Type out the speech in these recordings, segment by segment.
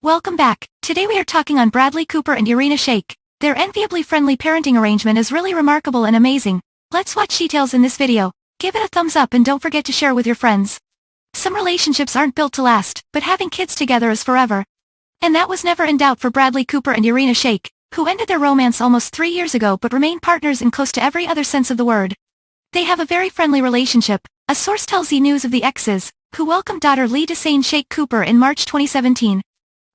Welcome back. Today we are talking on Bradley Cooper and Irina Shayk. Their enviably friendly parenting arrangement is really remarkable and amazing. Let's watch details in this video. Give it a thumbs up and don't forget to share with your friends. Some relationships aren't built to last, but having kids together is forever. And that was never in doubt for Bradley Cooper and Irina Shayk, who ended their romance almost 3 years ago but remain partners in close to every other sense of the word. They have a very friendly relationship. A source tells E! News of the exes, who welcomed daughter Lee Desane Shayk Cooper in March 2017.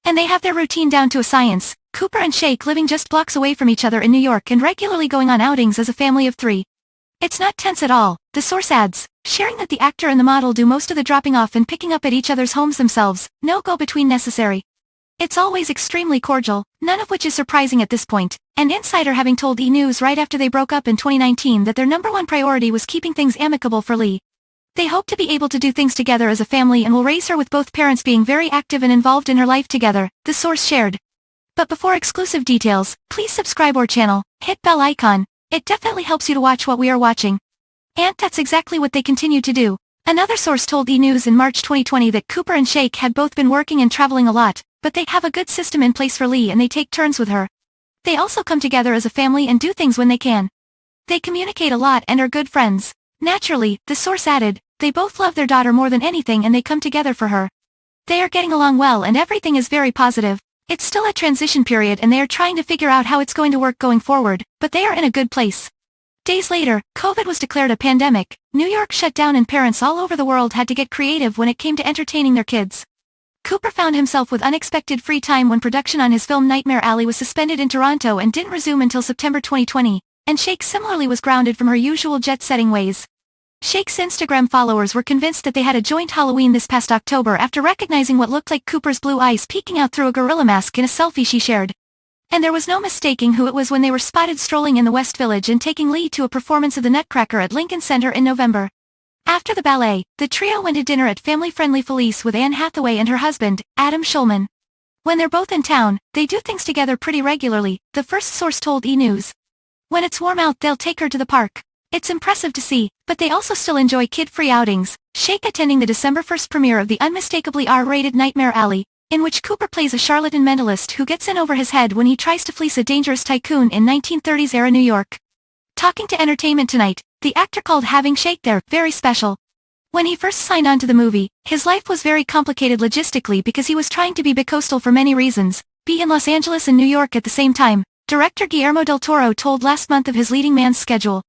And they have their routine down to a science, Cooper and Shayk living just blocks away from each other in New York and regularly going on outings as a family of 3. It's not tense at all, the source adds, sharing that the actor and the model do most of the dropping off and picking up at each other's homes themselves, no go-between necessary. It's always extremely cordial, none of which is surprising at this point, an insider having told E! News right after they broke up in 2019 that their #1 priority was keeping things amicable for Lee. They hope to be able to do things together as a family and will raise her with both parents being very active and involved in her life together, the source shared. But before exclusive details, please subscribe our channel, hit bell icon, it definitely helps you to watch what we are watching. And that's exactly what they continue to do. Another source told E! News in March 2020 that Cooper and Shayk had both been working and traveling a lot, but they have a good system in place for Lee and they take turns with her. They also come together as a family and do things when they can. They communicate a lot and are good friends. Naturally, the source added, they both love their daughter more than anything and they come together for her. They are getting along well and everything is very positive. It's still a transition period and they are trying to figure out how it's going to work going forward, but they are in a good place. Days later, COVID was declared a pandemic, New York shut down and parents all over the world had to get creative when it came to entertaining their kids. Cooper found himself with unexpected free time when production on his film Nightmare Alley was suspended in Toronto and didn't resume until September 2020, and Shayk similarly was grounded from her usual jet-setting ways. Shayk's Instagram followers were convinced that they had a joint Halloween this past October after recognizing what looked like Cooper's blue eyes peeking out through a gorilla mask in a selfie she shared. And there was no mistaking who it was when they were spotted strolling in the West Village and taking Lee to a performance of The Nutcracker at Lincoln Center in November. After the ballet, the trio went to dinner at family-friendly Felice with Anne Hathaway and her husband, Adam Schulman. When they're both in town, they do things together pretty regularly, the first source told E! News. When it's warm out they'll take her to the park. It's impressive to see, but they also still enjoy kid-free outings, Shayk attending the December 1st premiere of the unmistakably R-rated Nightmare Alley, in which Cooper plays a charlatan mentalist who gets in over his head when he tries to fleece a dangerous tycoon in 1930s-era New York. Talking to Entertainment Tonight, the actor called having Shayk there very special. When he first signed on to the movie, his life was very complicated logistically because he was trying to be bicoastal for many reasons, be in Los Angeles and New York at the same time, director Guillermo del Toro told last month of his leading man's schedule.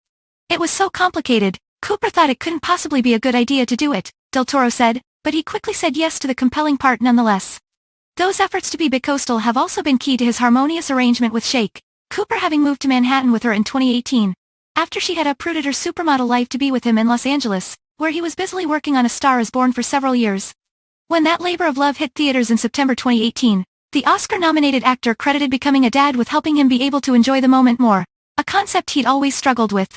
It was so complicated, Cooper thought it couldn't possibly be a good idea to do it, del Toro said, but he quickly said yes to the compelling part nonetheless. Those efforts to be bicoastal have also been key to his harmonious arrangement with Shayk, Cooper having moved to Manhattan with her in 2018, after she had uprooted her supermodel life to be with him in Los Angeles, where he was busily working on A Star is Born for several years. When that labor of love hit theaters in September 2018, the Oscar-nominated actor credited becoming a dad with helping him be able to enjoy the moment more, a concept he'd always struggled with.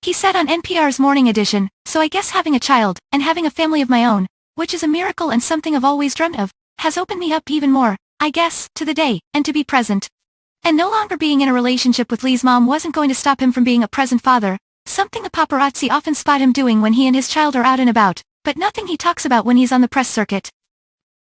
He said on NPR's Morning Edition, "So I guess having a child, and having a family of my own, which is a miracle and something I've always dreamt of, has opened me up even more, I guess, to the day, and to be present." And no longer being in a relationship with Lee's mom wasn't going to stop him from being a present father, something the paparazzi often spot him doing when he and his child are out and about, but nothing he talks about when he's on the press circuit.